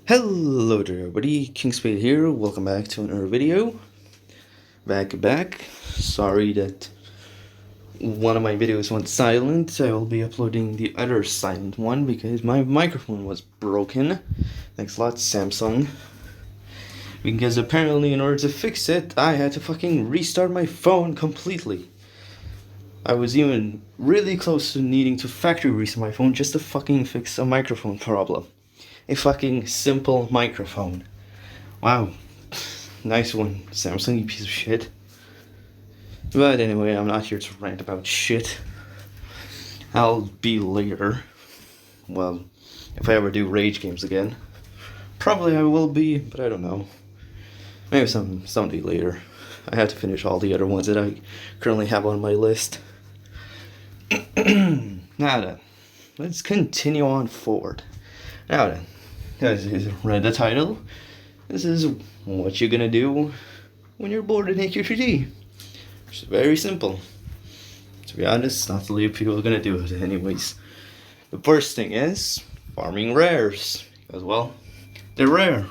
Hello there everybody, Kingspade here, welcome back to another video. Back. Sorry that one of my videos went silent. I will be uploading the other silent one because my microphone was broken. Thanks a lot, Samsung. Because apparently in order to fix it, I had to fucking restart my phone completely. I was even really close to needing to factory reset my phone just to fucking fix a microphone problem. A fucking simple microphone. Wow. Nice one, Samsung, you piece of shit. But anyway, I'm not here to rant about shit. I'll be later. Well, if I ever do rage games again. Probably I will be, but I don't know. Maybe someday later. I have to finish all the other ones that I currently have on my list. Now then, let's continue on forward. Now then, as you read the title, this is what you're gonna do when you're bored in AQ3D. It's very simple. To be honest, not a lot of people are gonna do it anyways. The first thing is farming rares. Because, well, they're rare.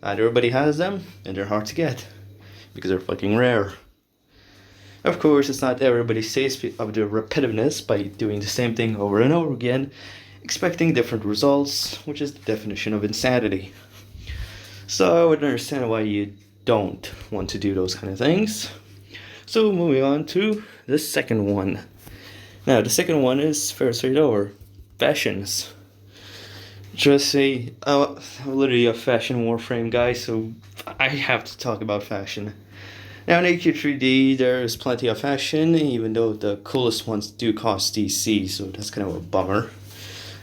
Not everybody has them, and they're hard to get. Because they're fucking rare. Of course, it's not everybody's taste of the repetitiveness by doing the same thing over and over again, expecting different results, which is the definition of insanity. So I would understand why you don't want to do those kind of things. So moving on to the second one. Now the second one is fairly straightforward. Fashions. Just say, I'm literally a fashion warframe guy, so I have to talk about fashion. Now in AQ3D, there's plenty of fashion, even though the coolest ones do cost DC, so that's kind of a bummer.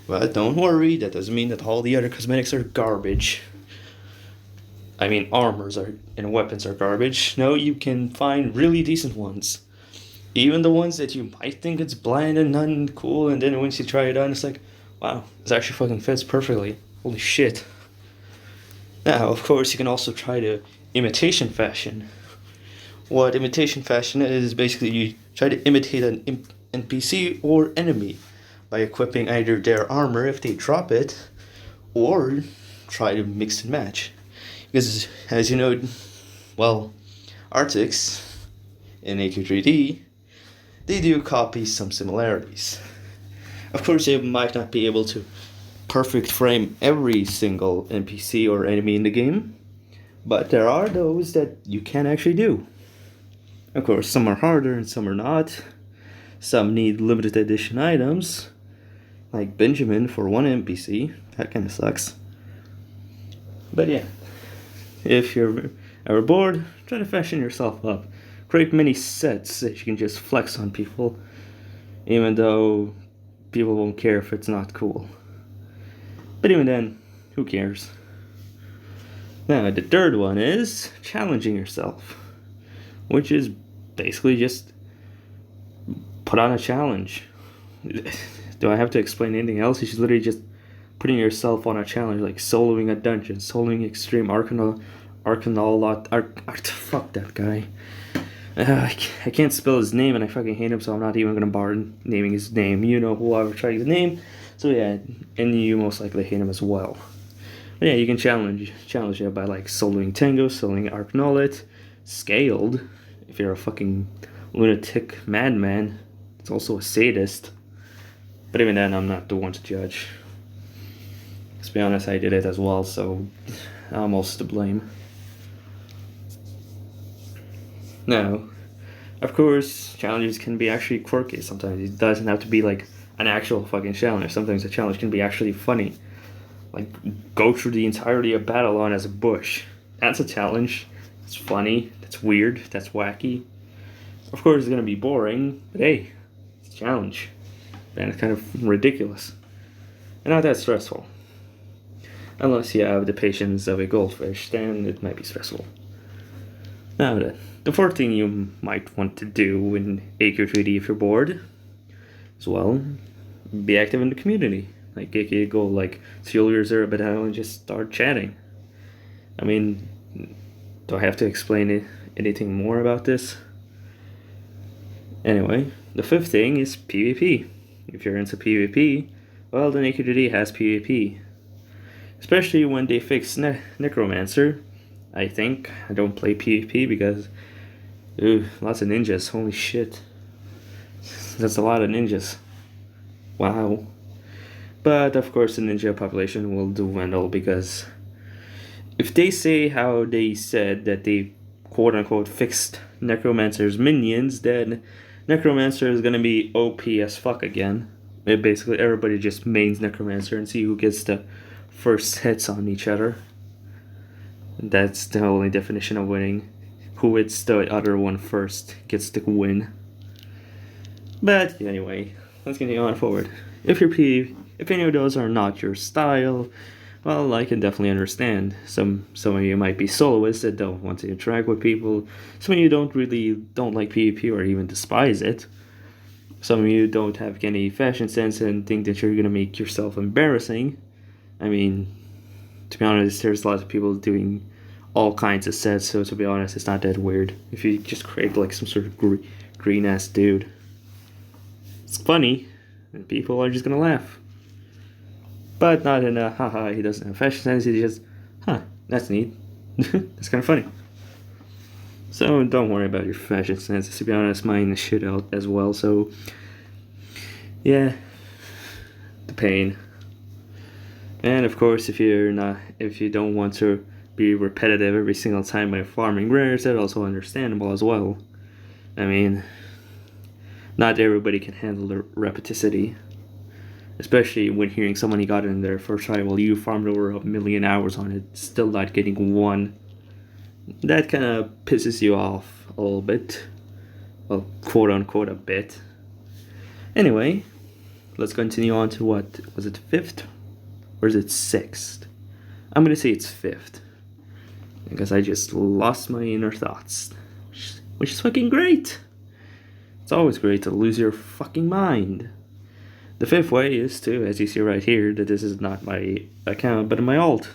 But don't worry, that doesn't mean that all the other cosmetics are garbage. I mean, armors and weapons are garbage. No, you can find really decent ones. Even the ones that you might think it's bland and uncool, and then once you try it on, it's like, wow, this actually fucking fits perfectly. Holy shit. Now, of course, you can also try the imitation fashion. What imitation fashion is basically you try to imitate an NPC or enemy by equipping either their armor if they drop it, or try to mix and match. Because, as you know, well, Arctics in AQ3D, they do copy some similarities. Of course, you might not be able to perfect frame every single NPC or enemy in the game, but there are those that you can actually do. Of course, some are harder and some are not. Some need limited edition items, like Benjamin for one NPC. That kind of sucks. But yeah, if you're ever bored, try to fashion yourself up. Create mini sets that you can just flex on people, even though people won't care if it's not cool. But even then, who cares? Now, the third one is challenging yourself, which is basically just put on a challenge. Do I have to explain anything else? It's literally just putting yourself on a challenge, like soloing a dungeon, soloing extreme fuck that guy. I can't spell his name and I fucking hate him, so I'm not even gonna bother naming his name. You know who I was trying to name, so yeah, and you most likely hate him as well. But yeah, you can challenge it by like soloing Tango, soloing Arknollet, scaled, if you're a fucking lunatic madman. It's also a sadist. But even then, I'm not the one to judge. To be honest, I did it as well, so I'm also to blame. Now, of course, challenges can be actually quirky sometimes. It doesn't have to be like an actual fucking challenge. Sometimes a challenge can be actually funny. Like, go through the entirety of Babylon as a bush. That's a challenge. It's funny. That's weird. That's wacky. Of course, it's gonna be boring, but hey, it's a challenge. And it's kind of ridiculous. And not that stressful. Unless you have the patience of a goldfish, then it might be stressful. Now then, the fourth thing you might want to do in AQ3D if you're bored, as well, be active in the community. Like, aka go like steal your Zero Battle and just start chatting. I mean, do I have to explain anything more about this? Anyway, the fifth thing is PvP. If you're into PvP, well, then AQ3D has PvP. Especially when they fix Necromancer. I think. I don't play PvP because... Ooh, lots of ninjas. Holy shit. That's a lot of ninjas. Wow. But of course the ninja population will dwindle because... If they say how they said that they quote-unquote fixed Necromancer's minions, then Necromancer is gonna be OP as fuck again. Basically everybody just mains Necromancer and see who gets the first hits on each other. That's the only definition of winning. Who hits the other one first gets to win. But anyway, let's continue on forward. If any of those are not your style, well, I can definitely understand. Some of you might be soloists that don't want to interact with people. Some of you don't like PvP or even despise it. Some of you don't have any fashion sense and think that you're gonna make yourself embarrassing. I mean, to be honest, there's lots of people doing all kinds of sets, so to be honest, it's not that weird. If you just create like some sort of green ass dude, it's funny, and people are just gonna laugh. But not in a haha, he doesn't have fashion sense, he just, that's neat. That's kind of funny. So don't worry about your fashion sense. To be honest, mine is shit out as well, so yeah, the pain. And of course, if you don't want to be repetitive every single time by farming rares, that's also understandable as well. I mean, not everybody can handle the repetitivity. Especially when hearing someone got in there first try while you farmed over 1 million hours on it, still not getting one. That kind of pisses you off a little bit. Well, quote unquote a bit. Anyway, let's continue on to what, was it 5th? Or is it 6th? I'm gonna say it's 5th. Because I just lost my inner thoughts. Which is fucking great! It's always great to lose your fucking mind. The 5th way is to, as you see right here, that this is not my account, but my alt.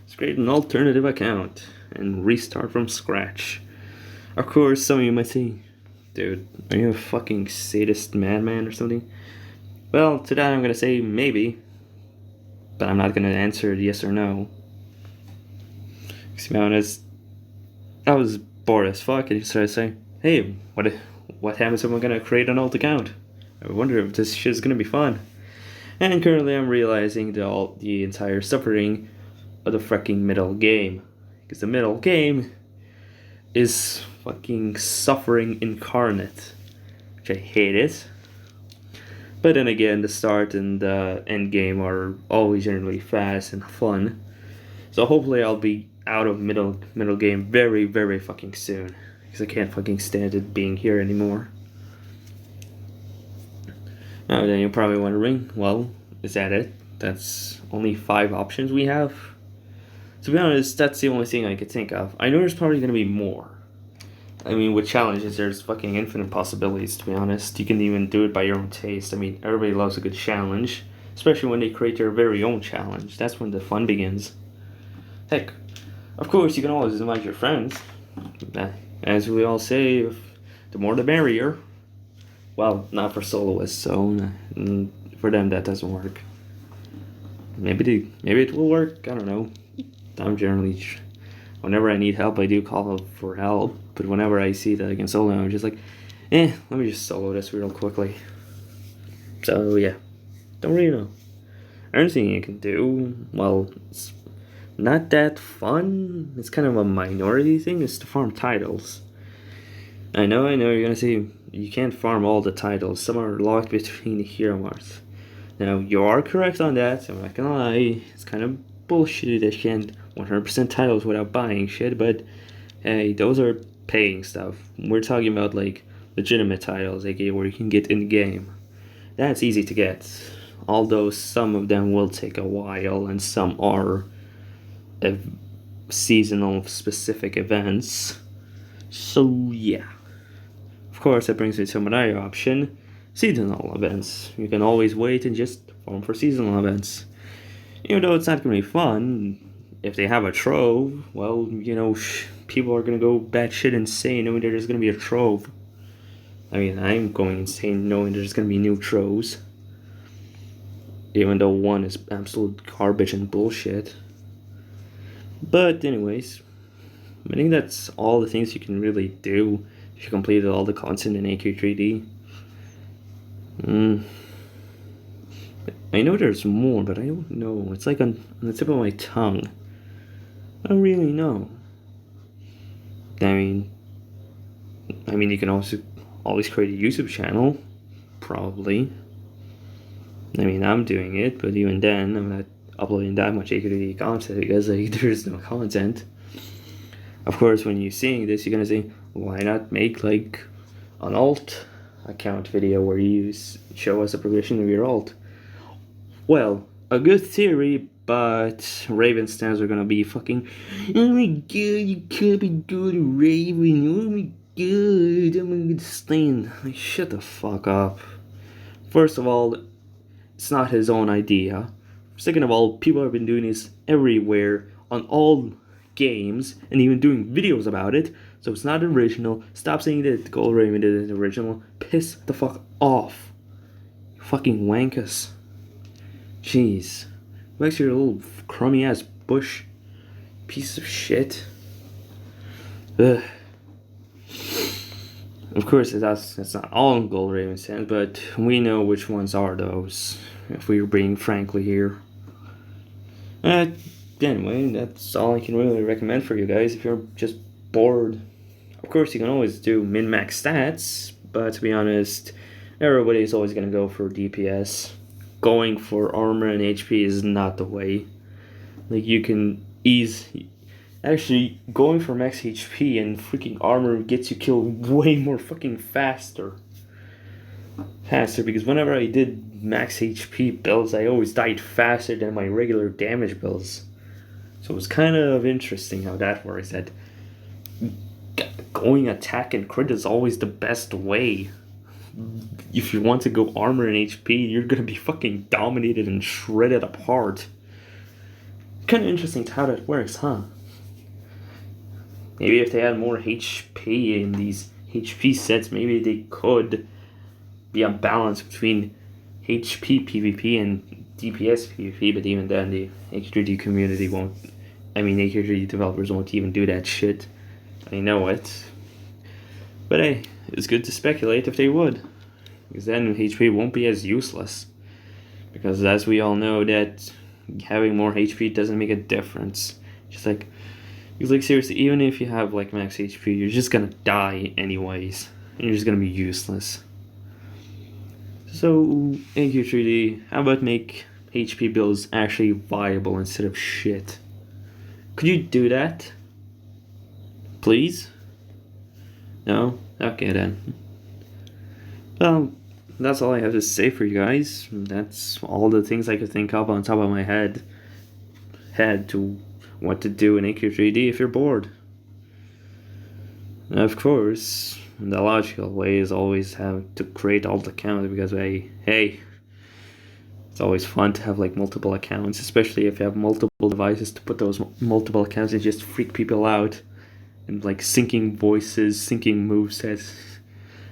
Let's create an alternative account and restart from scratch. Of course, some of you might say, dude, are you a fucking sadist madman or something? Well, to that I'm gonna say maybe, but I'm not gonna answer yes or no. To be honest, I was bored as fuck and so I say, hey, what happens if I'm gonna create an alt account? I wonder if this shit is gonna be fun. And currently I'm realizing the entire suffering of the fucking middle game. Because the middle game is fucking suffering incarnate. Which I hate it. But then again, the start and the end game are always generally fast and fun. So hopefully I'll be out of middle game very, very fucking soon. Because I can't fucking stand it being here anymore. Now then you're probably wondering, well, is that it? That's only 5 options we have? To be honest, that's the only thing I could think of. I know there's probably going to be more. I mean, with challenges, there's fucking infinite possibilities, to be honest. You can even do it by your own taste. I mean, everybody loves a good challenge. Especially when they create their very own challenge. That's when the fun begins. Heck, of course, you can always invite your friends. As we all say, the more the merrier. Well, not for soloists, so for them that doesn't work. Maybe it will work, I don't know. I'm generally, whenever I need help, I do call for help. But whenever I see that I can solo, I'm just like, let me just solo this real quickly. So yeah, don't really know. Anything you can do, well, it's not that fun. It's kind of a minority thing, is to farm titles. I know you're gonna say you can't farm all the titles. Some are locked between the hero marks. Now, you are correct on that, I'm not gonna lie. It's kind of bullshit that you can't 100% titles without buying shit, but hey, those are paying stuff. We're talking about like legitimate titles, aka where you can get in game. That's easy to get, although some of them will take a while and some are seasonal specific events. So yeah. Of course, that brings me to another option, seasonal events. You can always wait and just farm for seasonal events. Even though it's not going to be fun, if they have a trove, well, people are going to go batshit insane knowing there's going to be a trove. I mean, I'm going insane knowing there's going to be new troves. even though one is absolute garbage and bullshit. But anyways, I think that's all the things you can really do if you completed all the content in AQ3D. I know there's more, but I don't know. It's like on the tip of my tongue. I don't really know. I mean, you can also always create a YouTube channel, probably. I mean, I'm doing it, but even then, I'm not uploading that much AQ3D content because like there's no content. Of course, when you're seeing this, you're gonna say, why not make like an alt account video where you show us a progression of your alt? Well, a good theory, but Raven stands are gonna be fucking, oh my god, you can't be good at Raven, oh my god, I'm gonna stand. Like, shut the fuck up. First of all, it's not his own idea. Second of all, people have been doing this everywhere on all games and even doing videos about it, so it's not original. Stop saying that Gold Raven did it original. Piss the fuck off. You fucking wankus. Jeez. Makes your little crummy ass bush piece of shit. Ugh. Of course, that's not all Gold Raven stands, but we know which ones are those, if we are being frankly here. Anyway, that's all I can really recommend for you guys if you're just bored. Of course, you can always do min-max stats, but to be honest, everybody's always gonna go for DPS. Going for armor and HP is not the way. Like, you can actually, going for max HP and freaking armor gets you killed way more fucking faster, because whenever I did max HP builds, I always died faster than my regular damage builds. So it's kind of interesting how that works, that going attack and crit is always the best way. If you want to go armor and HP, you're gonna be fucking dominated and shredded apart. Kind of interesting how that works, huh? Maybe if they had more HP in these HP sets, maybe they could be a balance between HP PvP and DPS PvP, but even then the AQ3D community won't, AQ3D developers won't even do that shit. I know it. But hey, it's good to speculate if they would, because then HP won't be as useless. Because as we all know, that having more HP doesn't make a difference. Just like, because like seriously, even if you have like max HP, you're just gonna die anyways, and you're just gonna be useless. So AQ3D, how about make HP builds actually viable instead of shit? Could you do that? Please? No? Okay then. Well, that's all I have to say for you guys. That's all the things I could think of on top of my head to what to do in AQ3D if you're bored. And of course, the logical way is always have to create alt accounts, because hey, it's always fun to have like multiple accounts, especially if you have multiple devices to put those multiple accounts and just freak people out. And like syncing voices, syncing movesets.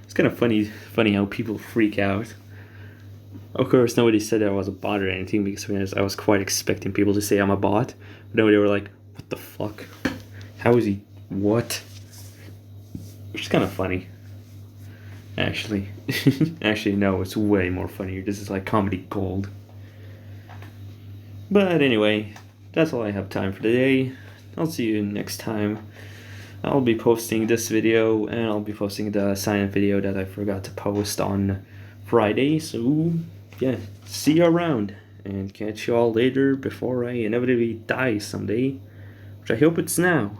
It's kind of funny how people freak out. Of course, nobody said I was a bot or anything, because I was quite expecting people to say I'm a bot. But nobody were like, what the fuck? How is he? What? Which is kind of funny. Actually. Actually, no, it's way more funnier. This is like comedy gold. But anyway, that's all I have time for today. I'll see you next time. I'll be posting this video, and I'll be posting the sign-up video that I forgot to post on Friday. So, yeah, see you around, and catch you all later before I inevitably die someday, which I hope it's now.